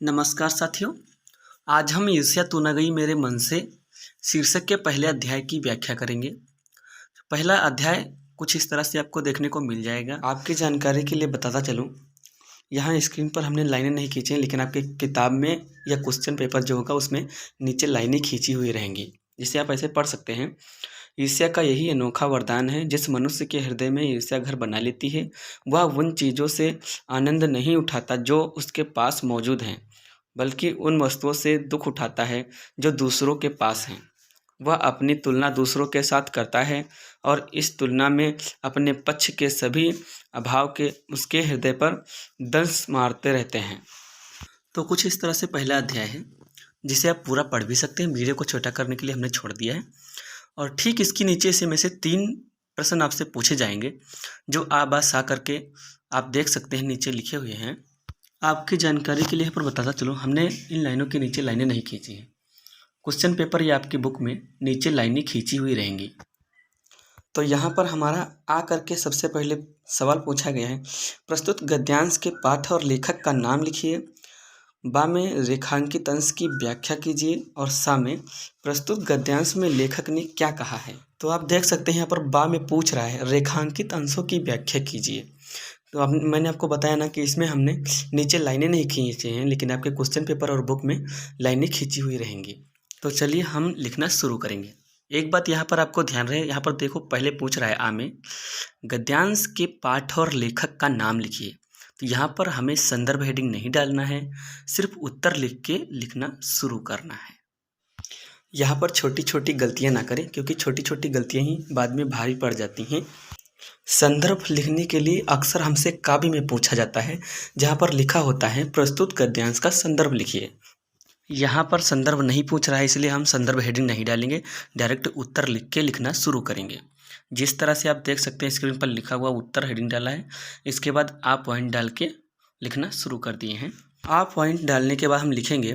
नमस्कार साथियों। आज हम ईर्ष्या तू न गई मेरे मन से शीर्षक के पहले अध्याय की व्याख्या करेंगे। पहला अध्याय कुछ इस तरह से आपको देखने को मिल जाएगा। आपकी जानकारी के लिए बताता चलूँ, यहाँ स्क्रीन पर हमने लाइनें नहीं खींची हैं, लेकिन आपके किताब में या क्वेश्चन पेपर जो होगा उसमें नीचे लाइनें खींची हुई रहेंगी, जिसे आप ऐसे पढ़ सकते हैं। ईर्ष्या का यही अनोखा वरदान है, जिस मनुष्य के हृदय में ईर्ष्या घर बना लेती है वह उन चीज़ों से आनंद नहीं उठाता जो उसके पास मौजूद हैं, बल्कि उन वस्तुओं से दुख उठाता है जो दूसरों के पास हैं। वह अपनी तुलना दूसरों के साथ करता है और इस तुलना में अपने पक्ष के सभी अभाव के उसके हृदय पर दंश मारते रहते हैं। तो कुछ इस तरह से पहला अध्याय है, जिसे आप पूरा पढ़ भी सकते हैं। वीडियो को छोटा करने के लिए हमने छोड़ दिया है। और ठीक इसके नीचे से में से 3 प्रश्न आपसे पूछे जाएंगे, जो आ बा सा करके आप देख सकते हैं नीचे लिखे हुए हैं। आपकी जानकारी के लिए यहाँ पर बताता चलो, हमने इन लाइनों के नीचे लाइनें नहीं खींची हैं। क्वेश्चन पेपर या आपकी बुक में नीचे लाइनें खींची हुई रहेंगी। तो यहाँ पर हमारा आ करके सबसे पहले सवाल पूछा गया है, प्रस्तुत गद्यांश के पाठ और लेखक का नाम लिखिए। बा में रेखांकित अंश की व्याख्या कीजिए और सा में प्रस्तुत गद्यांश में लेखक ने क्या कहा है। तो आप देख सकते हैं यहाँ पर बा में पूछ रहा है रेखांकित अंशों की व्याख्या कीजिए। तो अब मैंने आपको बताया ना कि इसमें हमने नीचे लाइनें नहीं खींची हैं, लेकिन आपके क्वेश्चन पेपर और बुक में लाइनें खींची हुई रहेंगी। तो चलिए हम लिखना शुरू करेंगे। एक बात यहाँ पर आपको ध्यान रहे, यहाँ पर देखो पहले पूछ रहा है आ में गद्यांश के पाठ और लेखक का नाम लिखिए। तो यहाँ पर हमें संदर्भ हेडिंग नहीं डालना है, सिर्फ उत्तर लिख के लिखना शुरू करना है। यहाँ पर छोटी छोटी गलतियाँ ना करें, क्योंकि छोटी छोटी गलतियाँ ही बाद में भारी पड़ जाती हैं। संदर्भ लिखने के लिए अक्सर हमसे काव्य में पूछा जाता है, जहाँ पर लिखा होता है प्रस्तुत गद्यांश का संदर्भ लिखिए। यहाँ पर संदर्भ नहीं पूछ रहा है, इसलिए हम संदर्भ हेडिंग नहीं डालेंगे, डायरेक्ट उत्तर लिख के लिखना शुरू करेंगे। जिस तरह से आप देख सकते हैं स्क्रीन पर लिखा हुआ उत्तर हेडिंग डाला है, इसके बाद आप पॉइंट डाल के लिखना शुरू कर दिए हैं। आप पॉइंट डालने के बाद हम लिखेंगे,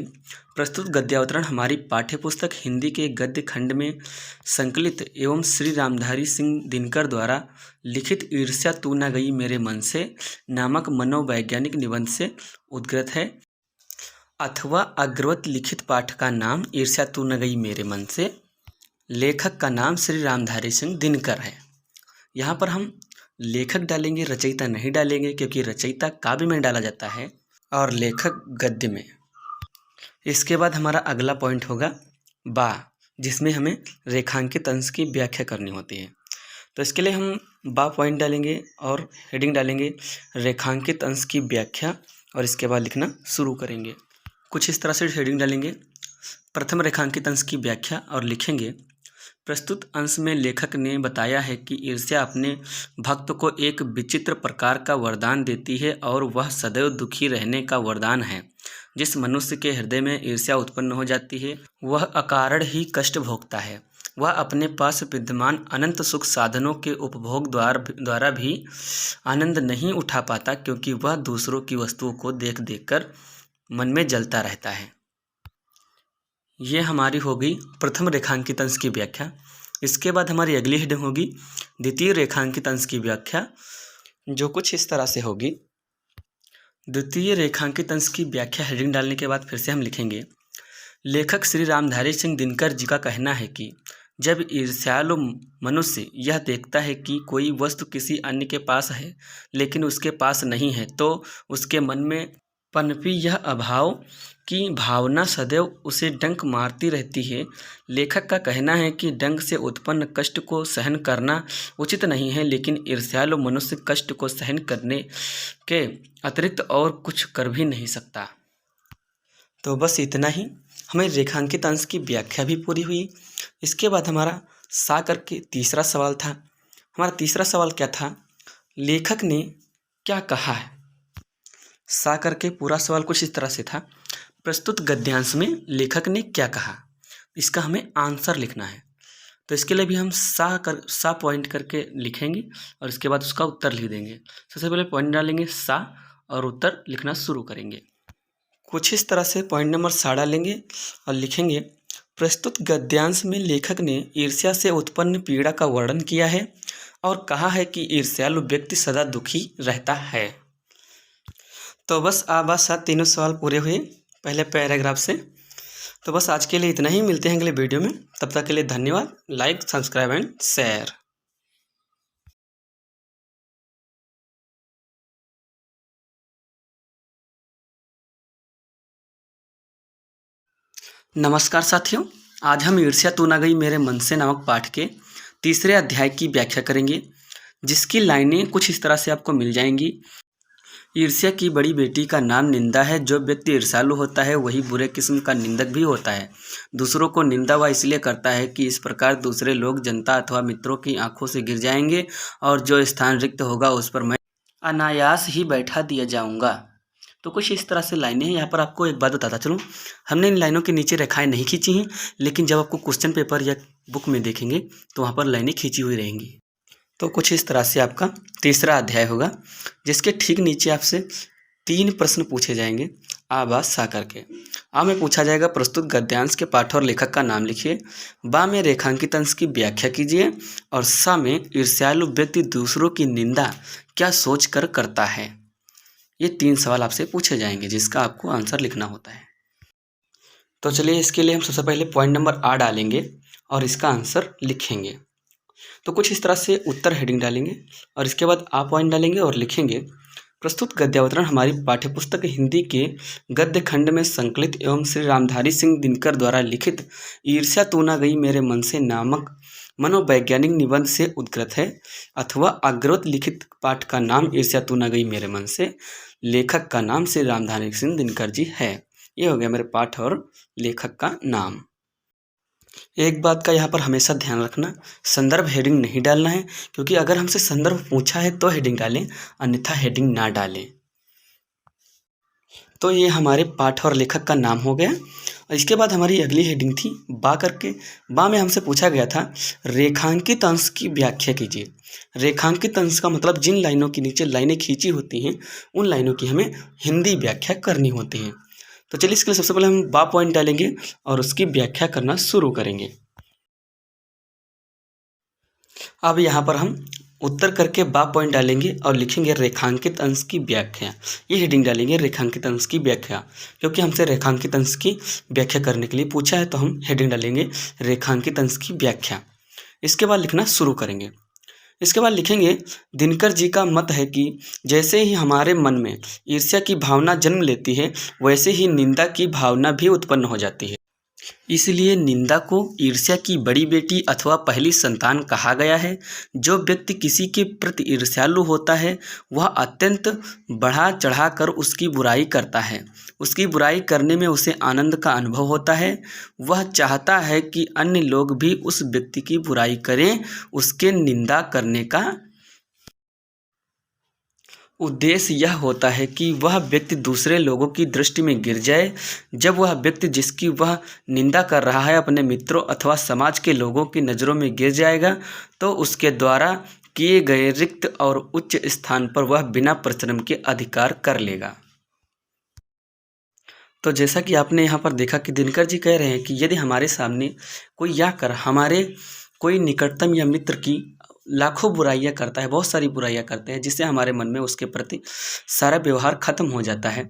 प्रस्तुत गद्यावतरण हमारी पाठ्यपुस्तक हिंदी के गद्य खंड में संकलित एवं श्री रामधारी सिंह दिनकर द्वारा लिखित ईर्ष्या तू न गई मेरे मन से नामक मनोवैज्ञानिक निबंध से उद्गृत है, अथवा अग्रवत लिखित पाठ का नाम ईर्ष्या तू न गई मेरे मन से, लेखक का नाम श्री रामधारी सिंह दिनकर है। यहाँ पर हम लेखक डालेंगे, रचयिता नहीं डालेंगे, क्योंकि रचयिता काव्य में डाला जाता है और लेखक गद्य में। इसके बाद हमारा अगला पॉइंट होगा बा, जिसमें हमें रेखांकित अंश की व्याख्या करनी होती है। तो इसके लिए हम बा पॉइंट डालेंगे और हेडिंग डालेंगे रेखांकित अंश की व्याख्या, और इसके बाद लिखना शुरू करेंगे। कुछ इस तरह से हेडिंग डालेंगे, प्रथम रेखांकित अंश की व्याख्या, और लिखेंगे प्रस्तुत अंश में लेखक ने बताया है कि ईर्ष्या अपने भक्त को एक विचित्र प्रकार का वरदान देती है और वह सदैव दुखी रहने का वरदान है। जिस मनुष्य के हृदय में ईर्ष्या उत्पन्न हो जाती है वह अकारण ही कष्ट भोगता है। वह अपने पास विद्यमान अनंत सुख साधनों के उपभोग द्वारा भी आनंद नहीं उठा पाता, क्योंकि वह दूसरों की वस्तुओं को देख देख कर मन में जलता रहता है। ये हमारी होगी प्रथम रेखांकित अंश की व्याख्या। इसके बाद हमारी अगली हेडिंग होगी द्वितीय रेखांकित अंश की व्याख्या, जो कुछ इस तरह से होगी। द्वितीय रेखांकित अंश की व्याख्या हेडिंग डालने के बाद फिर से हम लिखेंगे, लेखक श्री रामधारी सिंह दिनकर जी का कहना है कि जब ईर्ष्यालु मनुष्य यह देखता है कि कोई वस्तु किसी अन्य के पास है लेकिन उसके पास नहीं है, तो उसके मन में पनपी यह अभाव की भावना सदैव उसे डंक मारती रहती है। लेखक का कहना है कि डंक से उत्पन्न कष्ट को सहन करना उचित नहीं है, लेकिन ईर्ष्यालु मनुष्य कष्ट को सहन करने के अतिरिक्त और कुछ कर भी नहीं सकता। तो बस इतना ही, हमें रेखांकित अंश की व्याख्या भी पूरी हुई। इसके बाद हमारा सा करके तीसरा सवाल था। हमारा तीसरा सवाल क्या था, लेखक ने क्या कहा है। सा करके पूरा सवाल कुछ इस तरह से था, प्रस्तुत गद्यांश में लेखक ने क्या कहा। इसका हमें आंसर लिखना है। तो इसके लिए भी हम सा पॉइंट करके लिखेंगे और इसके बाद उसका उत्तर लिख देंगे। सबसे पहले पॉइंट डालेंगे सा और उत्तर लिखना शुरू करेंगे। कुछ इस तरह से पॉइंट नंबर सा डालेंगे और लिखेंगे, प्रस्तुत गद्यांश में लेखक ने ईर्ष्या से उत्पन्न पीड़ा का वर्णन किया है और कहा है कि ईर्ष्यालु व्यक्ति सदा दुखी रहता है। तो बस आ बा सा तीनों सवाल पूरे हुए। पहले पैराग्राफ से। तो बस आज के लिए इतना ही, मिलते हैं अगले वीडियो में। तब तक के लिए धन्यवाद। Like, subscribe and share. नमस्कार साथियों, आज हम ईर्ष्या तू ना गई मेरे मन से नामक पाठ के तीसरे अध्याय की व्याख्या करेंगे, जिसकी लाइनें कुछ इस तरह से आपको मिल जाएंगी। ईर्ष्या की बड़ी बेटी का नाम निंदा है। जो व्यक्ति ईर्ष्यालु होता है वही बुरे किस्म का निंदक भी होता है। दूसरों को निंदा वह इसलिए करता है कि इस प्रकार दूसरे लोग, जनता अथवा मित्रों की आंखों से गिर जाएंगे और जो स्थान रिक्त होगा उस पर मैं अनायास ही बैठा दिया जाऊंगा। तो कुछ इस तरह से लाइनें हैं। यहाँ पर आपको एक बात बताता चलूँ, हमने इन लाइनों के नीचे रेखाएं नहीं खींची हैं, लेकिन जब आपको क्वेश्चन पेपर या बुक में देखेंगे तो वहाँ पर लाइनें खींची हुई रहेंगी। तो कुछ इस तरह से आपका तीसरा अध्याय होगा, जिसके ठीक नीचे आपसे 3 प्रश्न पूछे जाएंगे आ बा सा करके। आ में पूछा जाएगा प्रस्तुत गद्यांश के पाठ और लेखक का नाम लिखिए। बा में रेखांकित अंश की व्याख्या कीजिए। और सा में ईर्ष्यालु व्यक्ति दूसरों की निंदा क्या सोच कर करता है। ये 3 सवाल आपसे पूछे जाएंगे, जिसका आपको आंसर लिखना होता है। तो चलिए, इसके लिए हम सबसे पहले पॉइंट नंबर आ डालेंगे और इसका आंसर लिखेंगे। तो कुछ इस तरह से उत्तर हेडिंग डालेंगे और इसके बाद आ पॉइंट डालेंगे और लिखेंगे प्रस्तुत गद्यावतरण हमारी पाठ्यपुस्तक हिंदी के गद्य खंड में संकलित एवं श्री रामधारी सिंह दिनकर द्वारा लिखित ईर्ष्या तू ना गई मेरे मन से नामक मनोवैज्ञानिक निबंध से उद्गृत है, अथवा अग्रवत लिखित पाठ का नाम ईर्ष्या तू ना गई मेरे मन से, लेखक का नाम श्री रामधारी सिंह दिनकर जी है। ये हो गया मेरे पाठ और लेखक का नाम। एक बात का यहाँ पर हमेशा ध्यान रखना, संदर्भ हेडिंग नहीं डालना है, क्योंकि अगर हमसे संदर्भ पूछा है तो हेडिंग डालें, अन्यथा हेडिंग ना डालें। तो ये हमारे पाठ और लेखक का नाम हो गया। और इसके बाद हमारी अगली हेडिंग थी बा करके। बा में हमसे पूछा गया था रेखांकित अंश की व्याख्या कीजिए। रेखांकित अंश का मतलब जिन लाइनों के नीचे लाइनें खींची होती हैं उन लाइनों की हमें हिंदी व्याख्या करनी होती है। तो चलिए, इसके लिए सबसे पहले हम बा पॉइंट डालेंगे और उसकी व्याख्या करना शुरू करेंगे। अब यहाँ पर हम उत्तर करके बा पॉइंट डालेंगे और लिखेंगे रेखांकित अंश की व्याख्या। ये हेडिंग डालेंगे रेखांकित अंश की व्याख्या, क्योंकि हमसे रेखांकित अंश की व्याख्या करने के लिए पूछा है, तो हम हेडिंग डालेंगे रेखांकित अंश की व्याख्या। इसके बाद लिखना शुरू करेंगे। इसके बाद लिखेंगे दिनकर जी का मत है कि जैसे ही हमारे मन में ईर्ष्या की भावना जन्म लेती है, वैसे ही निंदा की भावना भी उत्पन्न हो जाती है। इसलिए निंदा को ईर्ष्या की बड़ी बेटी अथवा पहली संतान कहा गया है। जो व्यक्ति किसी के प्रति ईर्ष्यालु होता है वह अत्यंत बढ़ा चढ़ाकर उसकी बुराई करता है। उसकी बुराई करने में उसे आनंद का अनुभव होता है। वह चाहता है कि अन्य लोग भी उस व्यक्ति की बुराई करें। उसके निंदा करने का उद्देश्य यह होता है कि वह व्यक्ति दूसरे लोगों की दृष्टि में गिर जाए। जब वह व्यक्ति जिसकी वह निंदा कर रहा है अपने मित्रों अथवा समाज के लोगों की नज़रों में गिर जाएगा, तो उसके द्वारा किए गए रिक्त और उच्च स्थान पर वह बिना परिश्रम के अधिकार कर लेगा। तो जैसा कि आपने यहाँ पर देखा कि दिनकर जी कह रहे हैं कि यदि हमारे सामने कोई आकर हमारे कोई निकटतम या मित्र की लाखों बुराइयां करता है, बहुत सारी बुराइयां करते हैं, जिससे हमारे मन में उसके प्रति सारा व्यवहार खत्म हो जाता है।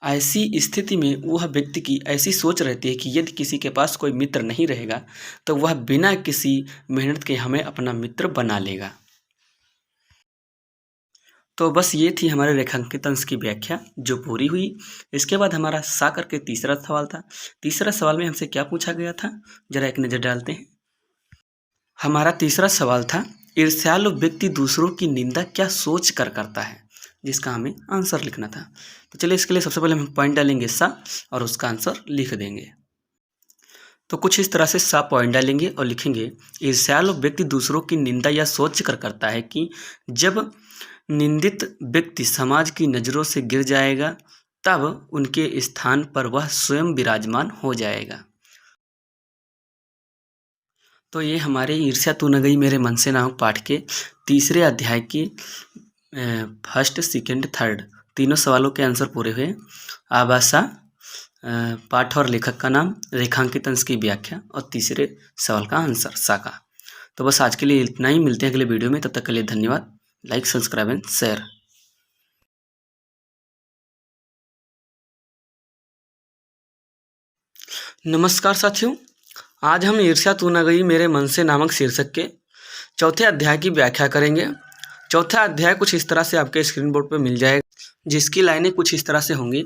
ऐसी स्थिति में वह व्यक्ति की ऐसी सोच रहती है कि यदि किसी के पास कोई मित्र नहीं रहेगा तो वह बिना किसी मेहनत के हमें अपना मित्र बना लेगा। तो बस ये थी हमारे रेखांकित अंश की व्याख्या जो पूरी हुई। इसके बाद हमारा सा करके तीसरा सवाल था। तीसरा सवाल में हमसे क्या पूछा गया था, जरा एक नज़र डालते हैं। हमारा तीसरा सवाल था ईर्ष्यालु व्यक्ति दूसरों की निंदा क्या सोच कर करता है, जिसका हमें आंसर लिखना था। तो चलिए, इसके लिए सबसे पहले हम पॉइंट डालेंगे सा और उसका आंसर लिख देंगे। तो कुछ इस तरह से सा पॉइंट डालेंगे और लिखेंगे ईर्ष्यालु व्यक्ति दूसरों की निंदा या सोच कर करता है कि जब निंदित व्यक्ति समाज की नज़रों से गिर जाएगा तब उनके स्थान पर वह स्वयं विराजमान हो जाएगा। तो ये हमारे ईर्ष्या तू न गई मेरे मन से नामक पाठ के तीसरे अध्याय की फर्स्ट, सेकंड, थर्ड तीनों सवालों के आंसर पूरे हुए। आभासा, पाठ और लेखक का नाम, रेखांकित अंश की व्याख्या और तीसरे सवाल का आंसर सा का। तो बस आज के लिए इतना ही, मिलते हैं अगले वीडियो में। तब तक के लिए धन्यवाद। Like, subscribe and share. नमस्कार साथियों, आज हम ईर्ष्या तू न गई मेरे मन से नामक शीर्षक के चौथे अध्याय की व्याख्या करेंगे। चौथा अध्याय कुछ इस तरह से आपके स्क्रीन बोर्ड पर मिल जाएगा, जिसकी लाइनें कुछ इस तरह से होंगी।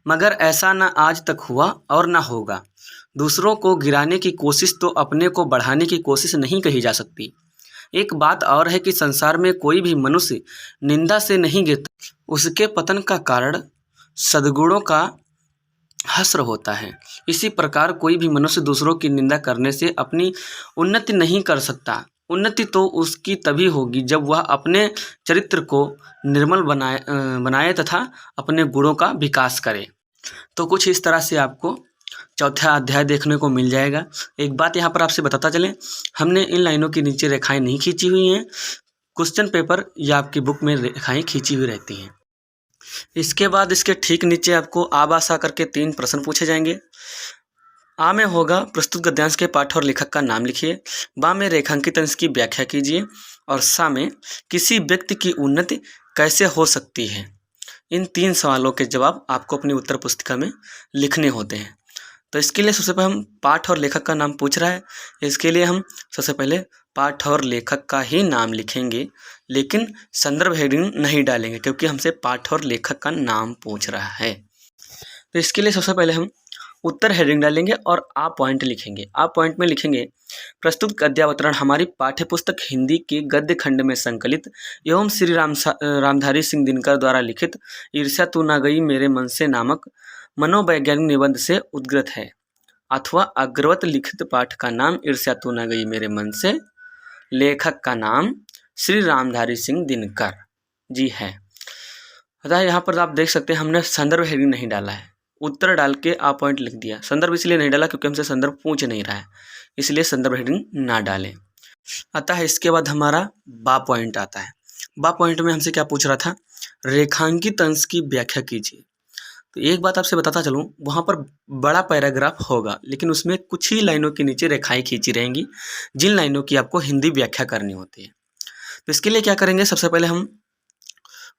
मगर ऐसा न आज तक हुआ और न होगा। दूसरों को गिराने की कोशिश तो अपने को बढ़ाने की कोशिश नहीं कही जा सकती। एक बात और है कि संसार में कोई भी मनुष्य निंदा से नहीं गिरता। उसके पतन का कारण सद्गुणों का हस्र होता है। इसी प्रकार कोई भी मनुष्य दूसरों की निंदा करने से अपनी उन्नति नहीं कर सकता। उन्नति तो उसकी तभी होगी जब वह अपने चरित्र को निर्मल बनाए तथा अपने गुणों का विकास करे। तो कुछ इस तरह से आपको चौथा अध्याय देखने को मिल जाएगा। एक बात यहाँ पर आपसे बताता चलें, हमने इन लाइनों के नीचे रेखाएं नहीं खींची हुई हैं। क्वेश्चन पेपर या आपकी बुक में रेखाएं खींची हुई रहती हैं। इसके बाद इसके ठीक नीचे आपको आ बा सा करके 3 प्रश्न पूछे जाएंगे। आ में होगा प्रस्तुत गद्यांश के पाठ और लेखक का नाम लिखिए। बा में रेखांकित अंश की व्याख्या कीजिए। और सा में किसी व्यक्ति की उन्नति कैसे हो सकती है। इन 3 सवालों के जवाब आपको अपनी उत्तर पुस्तिका में लिखने होते हैं। तो इसके लिए सबसे पहले हम पाठ और लेखक का नाम पूछ रहा है। इसके लिए हम सबसे पहले पाठ और लेखक का ही नाम लिखेंगे, लेकिन संदर्भ हेडिंग नहीं डालेंगे क्योंकि हमसे पाठ और लेखक का नाम पूछ रहा है। तो इसके लिए सबसे पहले हम उत्तर हेडिंग डालेंगे और आ पॉइंट लिखेंगे। आ पॉइंट में लिखेंगे प्रस्तुत गद्यावतरण हमारी पाठ्य पुस्तक हिंदी के गद्य खंड में संकलित एवं श्री रामधारी सिंह दिनकर द्वारा लिखित ईर्ष्या तू न गई मेरे मन से नामक मनोवैज्ञानिक निबंध से उद्गृत है, अथवा अग्रवत लिखित पाठ का नाम ईर्ष्या तू न गई मेरे मन से, लेखक का नाम श्री रामधारी सिंह दिनकर जी है। अतः यहाँ पर आप देख सकते हैं हमने संदर्भ हेडिंग नहीं डाला है, उत्तर डाल के आ पॉइंट लिख दिया। संदर्भ इसलिए नहीं डाला क्योंकि हमसे संदर्भ पूछ नहीं रहा है, इसलिए संदर्भ हेडिंग ना डालें। अतः इसके बाद हमारा बा पॉइंट आता है। बा पॉइंट में हमसे क्या पूछ रहा था, रेखांकित अंश की व्याख्या कीजिए। तो एक बात आपसे बताता चलूँ, वहाँ पर बड़ा पैराग्राफ होगा लेकिन उसमें कुछ ही लाइनों के नीचे रेखाएं खींची रहेंगी, जिन लाइनों की आपको हिंदी व्याख्या करनी होती है। तो इसके लिए क्या करेंगे, सबसे पहले हम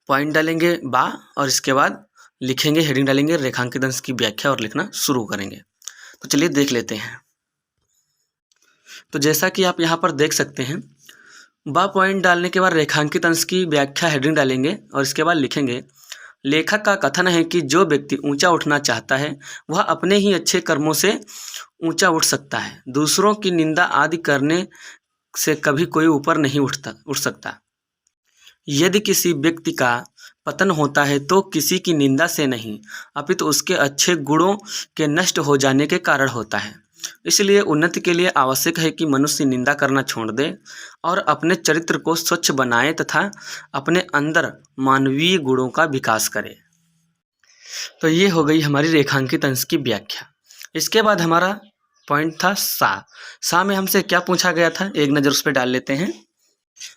पॉइंट डालेंगे बा और इसके बाद लिखेंगे, हेडिंग डालेंगे रेखांकित अंश की व्याख्या और लिखना शुरू करेंगे। तो चलिए देख लेते हैं। तो जैसा कि आप यहाँ पर देख सकते हैं, बा पॉइंट डालने के बाद रेखांकित अंश की व्याख्या हेडिंग डालेंगे और इसके बाद लिखेंगे लेखक का कथन है कि जो व्यक्ति ऊंचा उठना चाहता है वह अपने ही अच्छे कर्मों से ऊंचा उठ सकता है। दूसरों की निंदा आदि करने से कभी कोई ऊपर नहीं उठ सकता। यदि किसी व्यक्ति का पतन होता है तो किसी की निंदा से नहीं, अपितु उसके अच्छे गुणों के नष्ट हो जाने के कारण होता है। इसलिए उन्नति के लिए आवश्यक है कि मनुष्य निंदा करना छोड़ दे और अपने चरित्र को स्वच्छ बनाए तथा अपने अंदर मानवीय गुणों का विकास करे। तो ये हो गई हमारी रेखांकित अंश की व्याख्या। इसके बाद हमारा पॉइंट था सा में हमसे क्या पूछा गया था, एक नज़र उस पर डाल लेते हैं।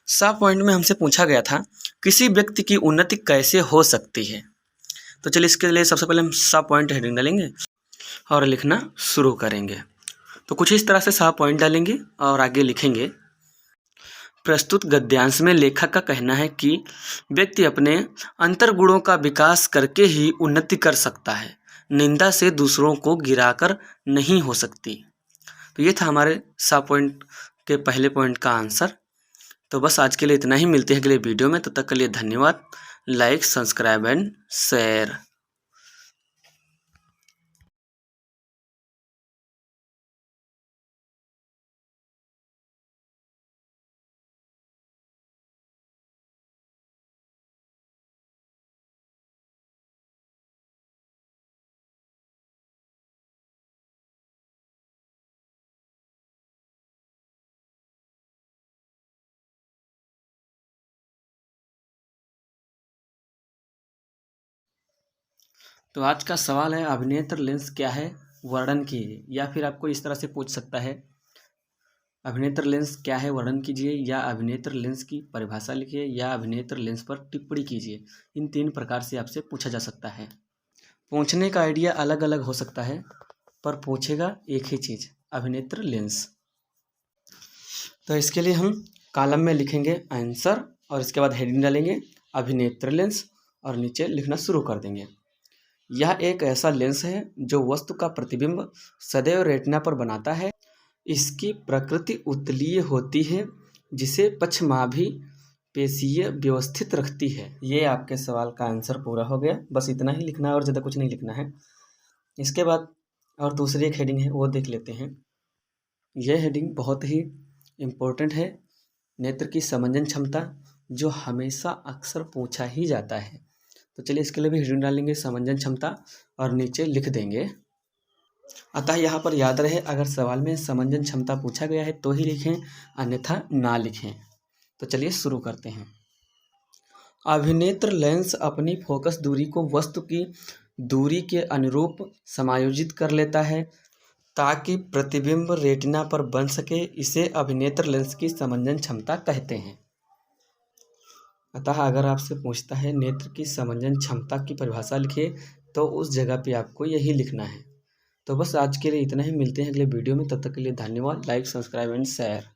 सा पॉइंट में हमसे पूछा गया था किसी व्यक्ति की उन्नति कैसे हो सकती है। तो चलिए इसके लिए सबसे पहले हम सा पॉइंट हेडिंग डालेंगे और लिखना शुरू करेंगे। तो कुछ इस तरह से सा पॉइंट डालेंगे और आगे लिखेंगे प्रस्तुत गद्यांश में लेखक का कहना है कि व्यक्ति अपने अंतर्गुणों का विकास करके ही उन्नति कर सकता है, निंदा से दूसरों को गिराकर नहीं हो सकती। तो ये था हमारे सा पॉइंट के पहले पॉइंट का आंसर। तो बस आज के लिए इतना ही, मिलते हैं अगले वीडियो में। तब तक के लिए धन्यवाद। Like, subscribe and share. तो आज का सवाल है अभिनेत्र लेंस क्या है, वर्णन कीजिए। या फिर आपको इस तरह से पूछ सकता है अभिनेत्र लेंस क्या है, वर्णन कीजिए, या अभिनेत्र लेंस की परिभाषा लिखिए, या अभिनेत्र लेंस पर टिप्पणी कीजिए। इन 3 प्रकार से आपसे पूछा जा सकता है। पूछने का आइडिया अलग अलग हो सकता है पर पूछेगा एक ही चीज़, अभिनेत्र लेंस। तो इसके लिए हम कॉलम में लिखेंगे आंसर और इसके बाद हेडिंग डालेंगे अभिनेत्र लेंस और नीचे लिखना शुरू कर देंगे। यह एक ऐसा लेंस है जो वस्तु का प्रतिबिंब सदैव रेटिना पर बनाता है। इसकी प्रकृति उत्तलीय होती है जिसे पक्षमाभी पेशीय व्यवस्थित रखती है। ये आपके सवाल का आंसर पूरा हो गया। बस इतना ही लिखना है और ज़्यादा कुछ नहीं लिखना है। इसके बाद और दूसरी एक हेडिंग है, वो देख लेते हैं। यह हेडिंग बहुत ही इम्पोर्टेंट है, नेत्र की समंजन क्षमता, जो हमेशा अक्सर पूछा ही जाता है। तो चलिए इसके लिए भी हेडिंग डालेंगे समंजन क्षमता और नीचे लिख देंगे। अतः यहाँ पर याद रहे, अगर सवाल में समंजन क्षमता पूछा गया है तो ही लिखें, अन्यथा ना लिखें। तो चलिए शुरू करते हैं। अभिनेत्र लेंस अपनी फोकस दूरी को वस्तु की दूरी के अनुरूप समायोजित कर लेता है ताकि प्रतिबिंब रेटिना पर बन सके। इसे अभिनेत्र लेंस की समंजन क्षमता कहते हैं। अतः अगर आपसे पूछता है नेत्र की समंजन क्षमता की परिभाषा लिखिए, तो उस जगह पे आपको यही लिखना है। तो बस आज के लिए इतना ही, मिलते हैं अगले वीडियो में। तब तक के लिए धन्यवाद। Like, subscribe and share.